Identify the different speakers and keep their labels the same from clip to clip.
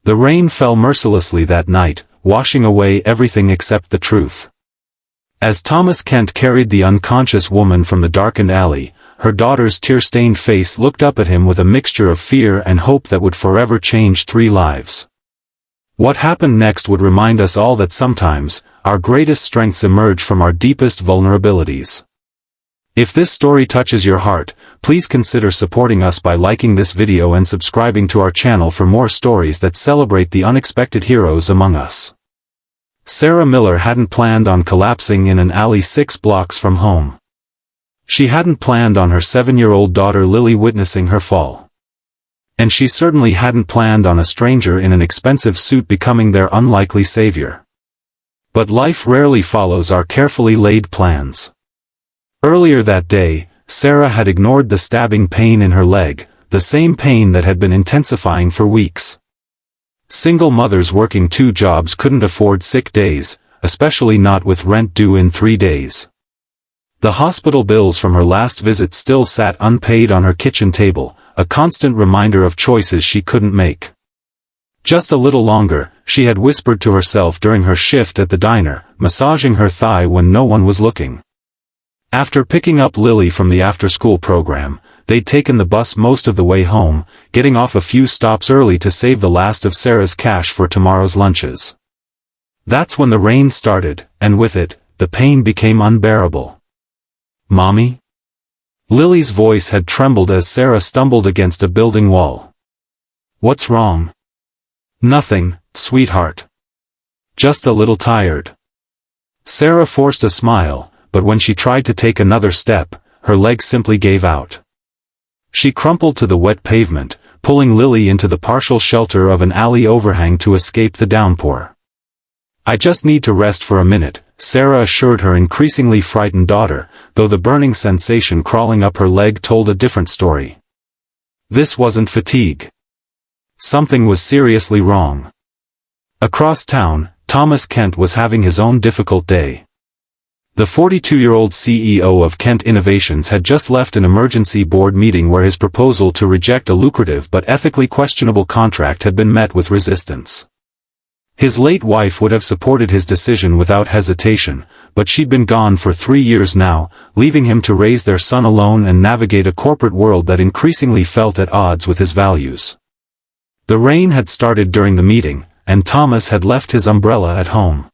Speaker 1: The rain fell mercilessly that night, washing away everything except the truth. As Thomas Kent carried the unconscious woman from the darkened alley, her daughter's tear-stained face looked up at him with a mixture of fear and hope that would forever change 3 lives. What happened next would remind us all that sometimes, our greatest strengths emerge from our deepest vulnerabilities. If this story touches your heart, please consider supporting us by liking this video and subscribing to our channel for more stories that celebrate the unexpected heroes among us. Sarah Miller hadn't planned on collapsing in an alley 6 blocks from home. She hadn't planned on her 7-year-old daughter Lily witnessing her fall. And she certainly hadn't planned on a stranger in an expensive suit becoming their unlikely savior. But life rarely follows our carefully laid plans. Earlier that day, Sarah had ignored the stabbing pain in her leg, the same pain that had been intensifying for weeks. Single mothers working 2 jobs couldn't afford sick days, especially not with rent due in 3 days. The hospital bills from her last visit still sat unpaid on her kitchen table, a constant reminder of choices she couldn't make. Just a little longer, she had whispered to herself during her shift at the diner, massaging her thigh when no one was looking. After picking up Lily from the after-school program, they'd taken the bus most of the way home, getting off a few stops early to save the last of Sarah's cash for tomorrow's lunches. That's when the rain started, and with it, the pain became unbearable. "Mommy?" Lily's voice had trembled as Sarah stumbled against a building wall. "What's wrong?" "Nothing, sweetheart. Just a little tired." Sarah forced a smile, but when she tried to take another step, her leg simply gave out. She crumpled to the wet pavement, pulling Lily into the partial shelter of an alley overhang to escape the downpour. "I just need to rest for a minute," Sarah assured her increasingly frightened daughter, though the burning sensation crawling up her leg told a different story. This wasn't fatigue. Something was seriously wrong. Across town, Thomas Kent was having his own difficult day. The 42-year-old CEO of Kent Innovations had just left an emergency board meeting where his proposal to reject a lucrative but ethically questionable contract had been met with resistance. His late wife would have supported his decision without hesitation, but she'd been gone for 3 years now, leaving him to raise their son alone and navigate a corporate world that increasingly felt at odds with his values. The rain had started during the meeting, and Thomas had left his umbrella at home.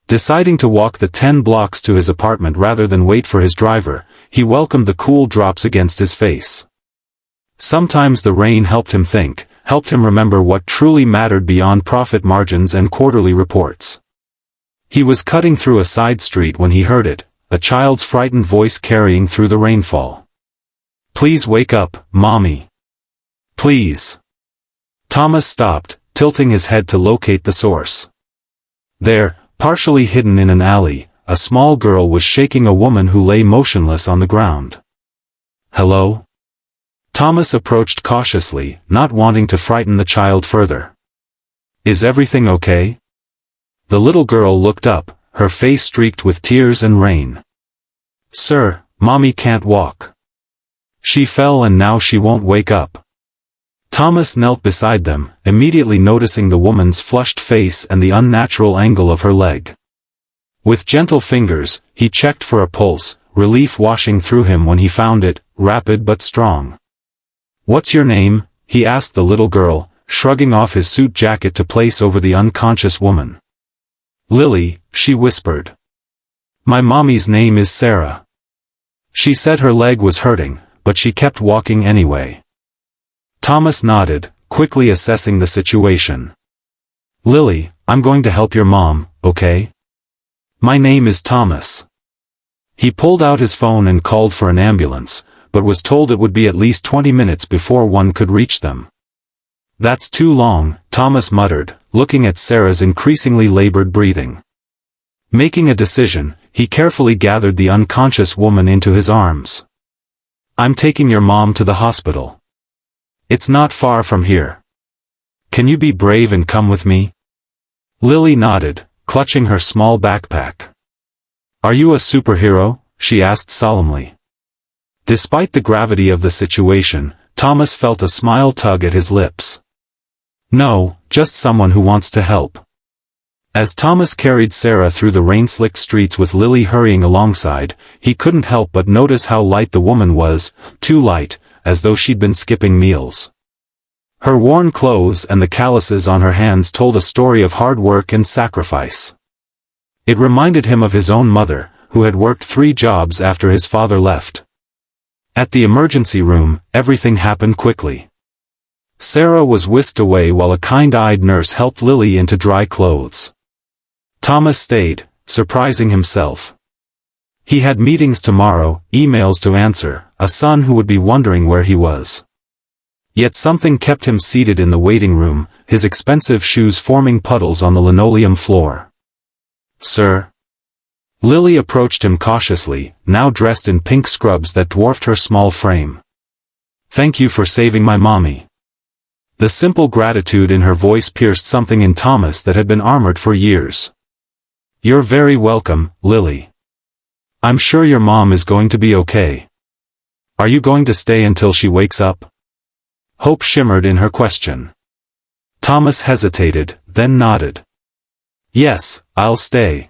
Speaker 1: Deciding to walk the 10 blocks to his apartment rather than wait for his driver, he welcomed the cool drops against his face. Sometimes the rain helped him think, helped him remember what truly mattered beyond profit margins and quarterly reports. He was cutting through a side street when he heard it, a child's frightened voice carrying through the rainfall. "Please wake up, Mommy. Please." Thomas stopped, tilting his head to locate the source. There, partially hidden in an alley, a small girl was shaking a woman who lay motionless on the ground. "Hello?" Thomas approached cautiously, not wanting to frighten the child further. "Is everything okay?" The little girl looked up, her face streaked with tears and rain. "Sir, Mommy can't walk. She fell and now she won't wake up." Thomas knelt beside them, immediately noticing the woman's flushed face and the unnatural angle of her leg. With gentle fingers, he checked for a pulse, relief washing through him when he found it, rapid but strong. "What's your name?" he asked the little girl, shrugging off his suit jacket to place over the unconscious woman. "Lily," she whispered. "My mommy's name is Sarah." She said her leg was hurting, but she kept walking anyway. Thomas nodded, quickly assessing the situation. "Lily, I'm going to help your mom, okay? My name is Thomas." He pulled out his phone and called for an ambulance, but was told it would be at least 20 minutes before one could reach them. "That's too long," Thomas muttered, looking at Sarah's increasingly labored breathing. Making a decision, he carefully gathered the unconscious woman into his arms. "I'm taking your mom to the hospital. It's not far from here. Can you be brave and come with me?" Lily nodded, clutching her small backpack. "Are you a superhero?" she asked solemnly. Despite the gravity of the situation, Thomas felt a smile tug at his lips. No, just someone who wants to help. As Thomas carried Sarah through the rain-slicked streets with Lily hurrying alongside, he couldn't help but notice how light the woman was, too light, as though she'd been skipping meals. Her worn clothes and the calluses on her hands told a story of hard work and sacrifice. It reminded him of his own mother, who had worked 3 jobs after his father left. At the emergency room, everything happened quickly. Sarah was whisked away while a kind-eyed nurse helped Lily into dry clothes. Thomas stayed, surprising himself. He had meetings tomorrow, emails to answer, a son who would be wondering where he was. Yet something kept him seated in the waiting room, his expensive shoes forming puddles on the linoleum floor. "Sir?" Lily approached him cautiously, now dressed in pink scrubs that dwarfed her small frame. "Thank you for saving my mommy." The simple gratitude in her voice pierced something in Thomas that had been armored for years. "You're very welcome, Lily. I'm sure your mom is going to be okay. Are you going to stay until she wakes up?" Hope shimmered in her question. Thomas hesitated, then nodded. "Yes, I'll stay."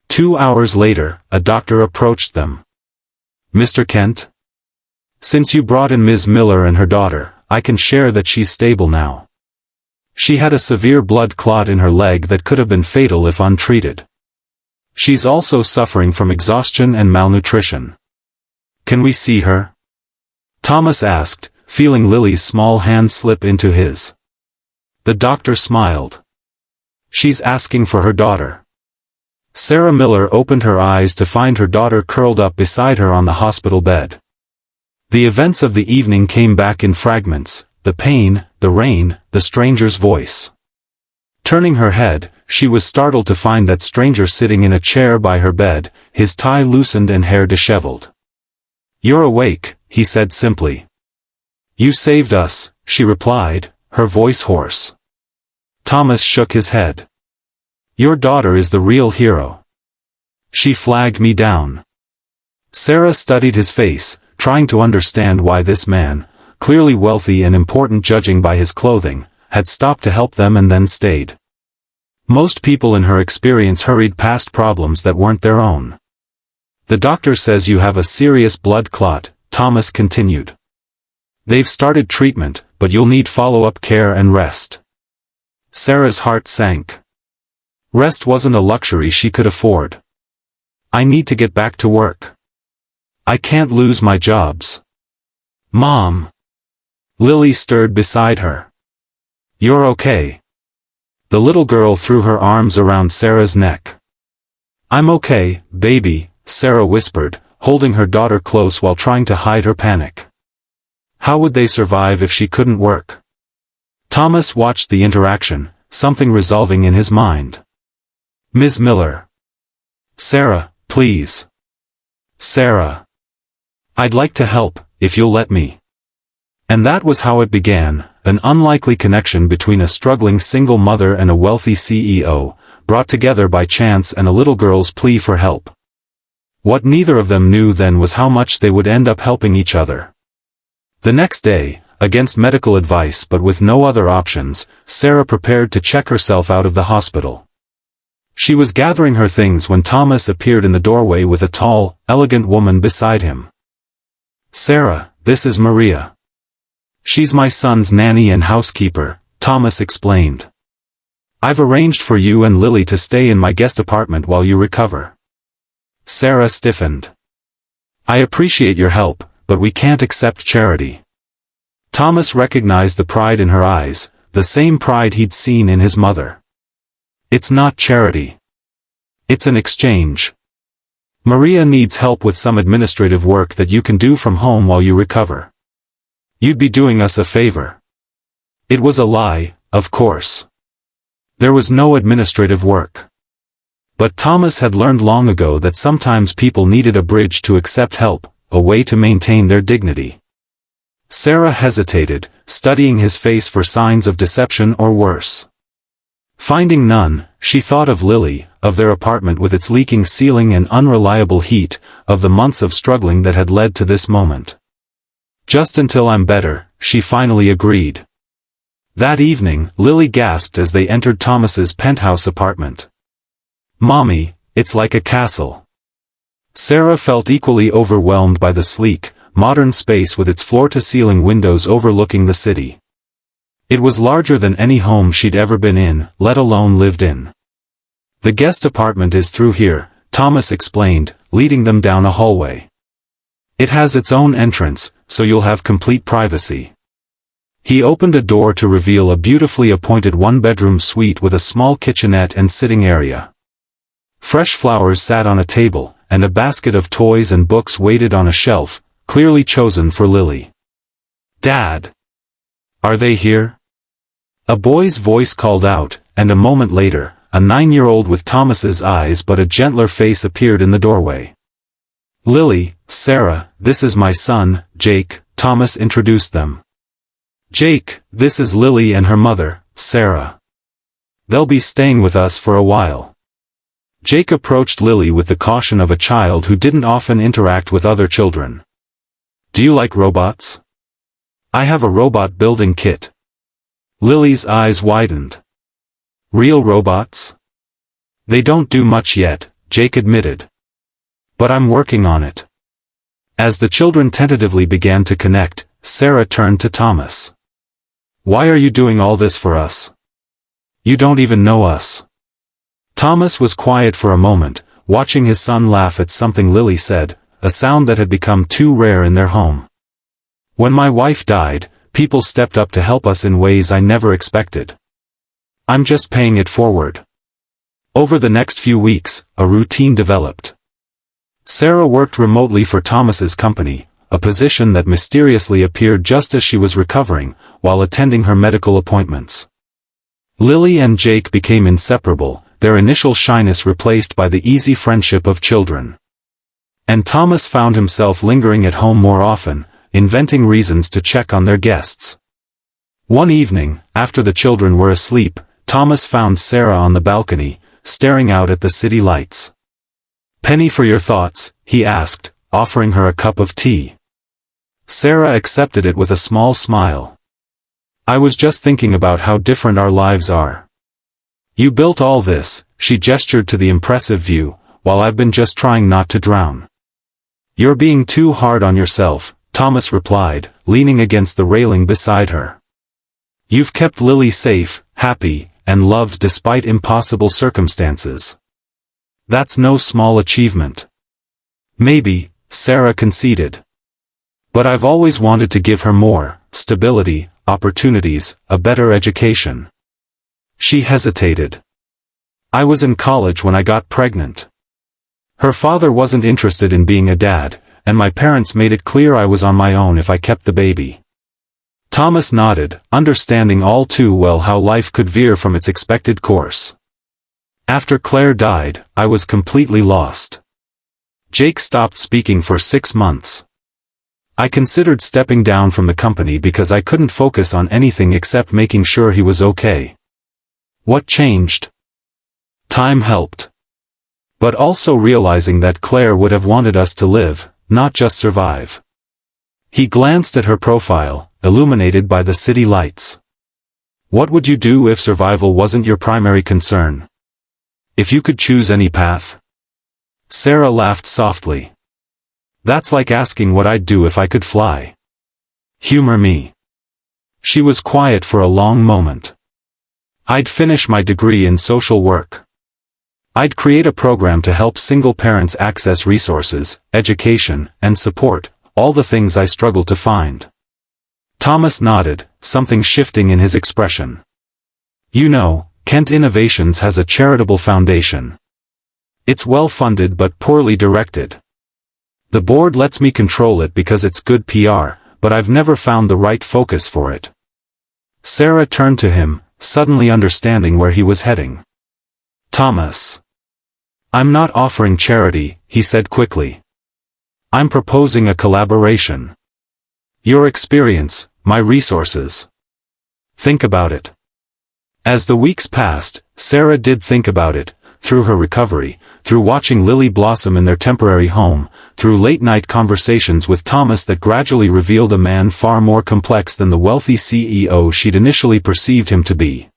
Speaker 1: 2 hours later, a doctor approached them. "Mr. Kent? Since you brought in Ms. Miller and her daughter, I can share that she's stable now. She had a severe blood clot in her leg that could have been fatal if untreated. She's also suffering from exhaustion and malnutrition. Can we see her?" Thomas asked, feeling Lily's small hand slip into his. The doctor smiled. "She's asking for her daughter." Sarah Miller opened her eyes to find her daughter curled up beside her on the hospital bed. The events of the evening came back in fragments, the pain, the rain, the stranger's voice. Turning her head, she was startled to find that stranger sitting in a chair by her bed, his tie loosened and hair disheveled. "You're awake," he said simply. "You saved us," she replied, her voice hoarse. Thomas shook his head. "Your daughter is the real hero. She flagged me down." Sarah studied his face, trying to understand why this man, clearly wealthy and important judging by his clothing, had stopped to help them and then stayed. Most people in her experience hurried past problems that weren't their own. "The doctor says you have a serious blood clot," Thomas continued. "They've started treatment, but you'll need follow-up care and rest." Sarah's heart sank. Rest wasn't a luxury she could afford. "I need to get back to work. I can't lose my jobs." "Mom." Lily stirred beside her. "You're okay." The little girl threw her arms around Sarah's neck. "I'm okay, baby," Sarah whispered, holding her daughter close while trying to hide her panic. How would they survive if she couldn't work? Thomas watched the interaction, something resolving in his mind. "Ms. Miller." "Sarah, please." "Sarah. I'd like to help, if you'll let me." And that was how it began, an unlikely connection between a struggling single mother and a wealthy CEO, brought together by chance and a little girl's plea for help. What neither of them knew then was how much they would end up helping each other. The next day, against medical advice but with no other options, Sarah prepared to check herself out of the hospital. She was gathering her things when Thomas appeared in the doorway with a tall, elegant woman beside him. "Sarah, this is Maria. She's my son's nanny and housekeeper," Thomas explained. "I've arranged for you and Lily to stay in my guest apartment while you recover." Sarah stiffened. "I appreciate your help, but we can't accept charity." Thomas recognized the pride in her eyes, the same pride he'd seen in his mother. "It's not charity. It's an exchange. Maria needs help with some administrative work that you can do from home while you recover. You'd be doing us a favor." It was a lie, of course. There was no administrative work. But Thomas had learned long ago that sometimes people needed a bridge to accept help, a way to maintain their dignity. Sarah hesitated, studying his face for signs of deception or worse. Finding none, she thought of Lily, of their apartment with its leaking ceiling and unreliable heat, of the months of struggling that had led to this moment. "Just until I'm better," she finally agreed. That evening, Lily gasped as they entered Thomas's penthouse apartment. "Mommy, it's like a castle." Sarah felt equally overwhelmed by the sleek, modern space with its floor-to-ceiling windows overlooking the city. It was larger than any home she'd ever been in, let alone lived in. "The guest apartment is through here," Thomas explained, leading them down a hallway. "It has its own entrance, so you'll have complete privacy." He opened a door to reveal a beautifully appointed one-bedroom suite with a small kitchenette and sitting area. Fresh flowers sat on a table, and a basket of toys and books waited on a shelf, clearly chosen for Lily. "Dad! Are they here?" A boy's voice called out, and a moment later, a 9-year-old with Thomas's eyes but a gentler face appeared in the doorway. "Lily, Sarah, this is my son, Jake," Thomas introduced them. "Jake, this is Lily and her mother, Sarah. They'll be staying with us for a while." Jake approached Lily with the caution of a child who didn't often interact with other children. "Do you like robots? I have a robot building kit." Lily's eyes widened. "Real robots?" "They don't do much yet," Jake admitted. "But I'm working on it." As the children tentatively began to connect, Sarah turned to Thomas. "Why are you doing all this for us? You don't even know us." Thomas was quiet for a moment, watching his son laugh at something Lily said, a sound that had become too rare in their home. "When my wife died, people stepped up to help us in ways I never expected. I'm just paying it forward." Over the next few weeks, a routine developed. Sarah worked remotely for Thomas's company, a position that mysteriously appeared just as she was recovering, while attending her medical appointments. Lily and Jake became inseparable, their initial shyness replaced by the easy friendship of children. And Thomas found himself lingering at home more often, inventing reasons to check on their guests. One evening, after the children were asleep, Thomas found Sarah on the balcony, staring out at the city lights. "Penny for your thoughts," he asked, offering her a cup of tea. Sarah accepted it with a small smile. "I was just thinking about how different our lives are. You built all this," she gestured to the impressive view, "while I've been just trying not to drown." "You're being too hard on yourself," Thomas replied, leaning against the railing beside her. "You've kept Lily safe, happy, and loved despite impossible circumstances. That's no small achievement." "Maybe," Sarah conceded. "But I've always wanted to give her more, stability, opportunities, a better education." She hesitated. "I was in college when I got pregnant. Her father wasn't interested in being a dad, and my parents made it clear I was on my own if I kept the baby." Thomas nodded, understanding all too well how life could veer from its expected course. "After Claire died, I was completely lost. Jake stopped speaking for 6 months. I considered stepping down from the company because I couldn't focus on anything except making sure he was okay. What changed? Time helped. But also realizing that Claire would have wanted us to live, not just survive." He glanced at her profile, illuminated by the city lights. "What would you do if survival wasn't your primary concern? If you could choose any path?" Sarah laughed softly. "That's like asking what I'd do if I could fly. Humor me." She was quiet for a long moment. "I'd finish my degree in social work. I'd create a program to help single parents access resources, education, and support, all the things I struggle to find." Thomas nodded, something shifting in his expression. "You know, Kent Innovations has a charitable foundation. It's well-funded but poorly directed. The board lets me control it because it's good PR, but I've never found the right focus for it." Sarah turned to him, suddenly understanding where he was heading. "Thomas. I'm not offering charity," he said quickly. "I'm proposing a collaboration. Your experience, my resources. Think about it." As the weeks passed, Sarah did think about it, through her recovery, through watching Lily blossom in their temporary home, through late-night conversations with Thomas that gradually revealed a man far more complex than the wealthy CEO she'd initially perceived him to be.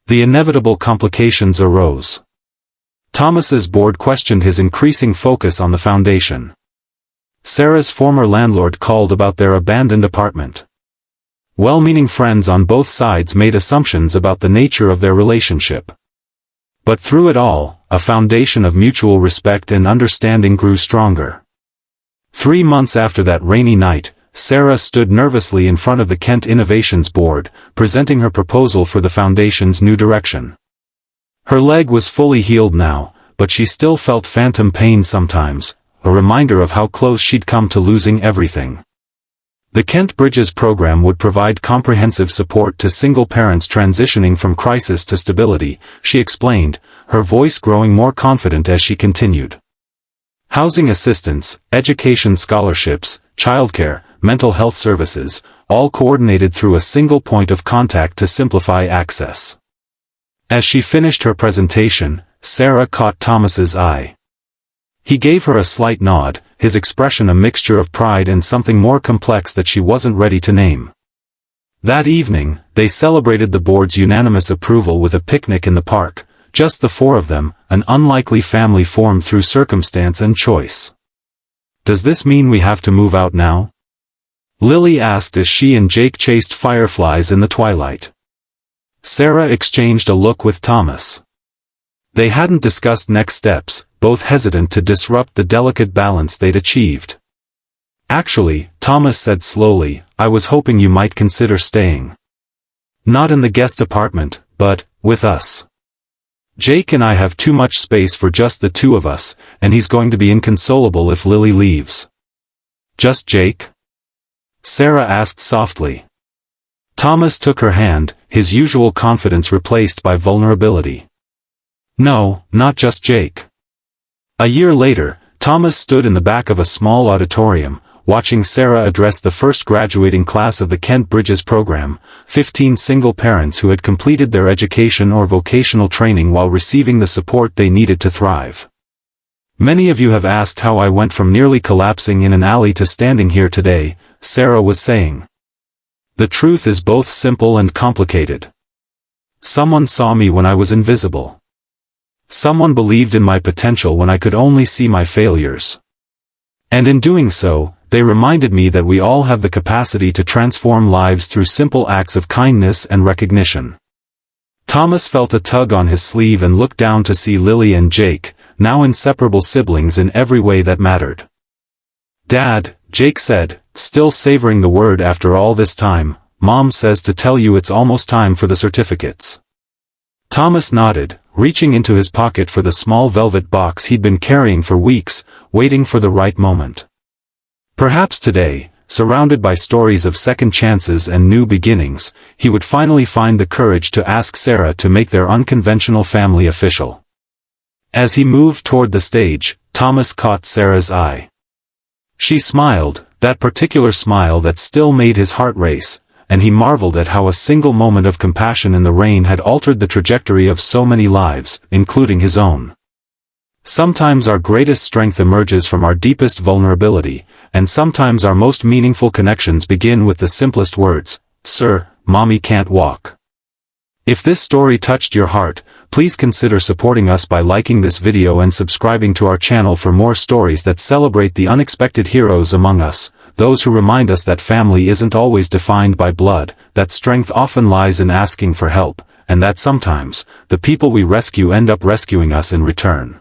Speaker 1: The inevitable complications arose. Thomas's board questioned his increasing focus on the foundation. Sarah's former landlord called about their abandoned apartment. Well-meaning friends on both sides made assumptions about the nature of their relationship. But through it all, a foundation of mutual respect and understanding grew stronger. 3 months after that rainy night, Sarah stood nervously in front of the Kent Innovations board, presenting her proposal for the foundation's new direction. Her leg was fully healed now, but she still felt phantom pain sometimes, a reminder of how close she'd come to losing everything. The Kent Bridges program would provide comprehensive support to single parents transitioning from crisis to stability, she explained, her voice growing more confident as she continued. Housing assistance, education scholarships, childcare, mental health services, all coordinated through a single point of contact to simplify access. As she finished her presentation, Sarah caught Thomas's eye. He gave her a slight nod, his expression a mixture of pride and something more complex that she wasn't ready to name. That evening, they celebrated the board's unanimous approval with a picnic in the park, just the four of them, an unlikely family formed through circumstance and choice. "Does this mean we have to move out now?" Lily asked as she and Jake chased fireflies in the twilight. Sarah exchanged a look with Thomas. They hadn't discussed next steps, both hesitant to disrupt the delicate balance they'd achieved. "Actually," Thomas said slowly, "I was hoping you might consider staying. Not in the guest apartment, but with us. Jake and I have too much space for just the two of us, and he's going to be inconsolable if Lily leaves." "Just Jake?" Sarah asked softly. Thomas took her hand, his usual confidence replaced by vulnerability. "No, not just Jake." A year later, Thomas stood in the back of a small auditorium, watching Sarah address the first graduating class of the Kent Bridges program, 15 single parents who had completed their education or vocational training while receiving the support they needed to thrive. "Many of you have asked how I went from nearly collapsing in an alley to standing here today," Sarah was saying. "The truth is both simple and complicated. Someone saw me when I was invisible. Someone believed in my potential when I could only see my failures. And in doing so, they reminded me that we all have the capacity to transform lives through simple acts of kindness and recognition." Thomas felt a tug on his sleeve and looked down to see Lily and Jake, now inseparable siblings in every way that mattered. "Dad," Jake said, still savoring the word after all this time, "Mom says to tell you it's almost time for the certificates." Thomas nodded, reaching into his pocket for the small velvet box he'd been carrying for weeks, waiting for the right moment. Perhaps today, surrounded by stories of second chances and new beginnings, he would finally find the courage to ask Sarah to make their unconventional family official. As he moved toward the stage, Thomas caught Sarah's eye. She smiled, that particular smile that still made his heart race, and he marveled at how a single moment of compassion in the rain had altered the trajectory of so many lives, including his own. Sometimes our greatest strength emerges from our deepest vulnerability, and sometimes our most meaningful connections begin with the simplest words, "Sir, Mommy can't walk." If this story touched your heart, please consider supporting us by liking this video and subscribing to our channel for more stories that celebrate the unexpected heroes among us, those who remind us that family isn't always defined by blood, that strength often lies in asking for help, and that sometimes, the people we rescue end up rescuing us in return.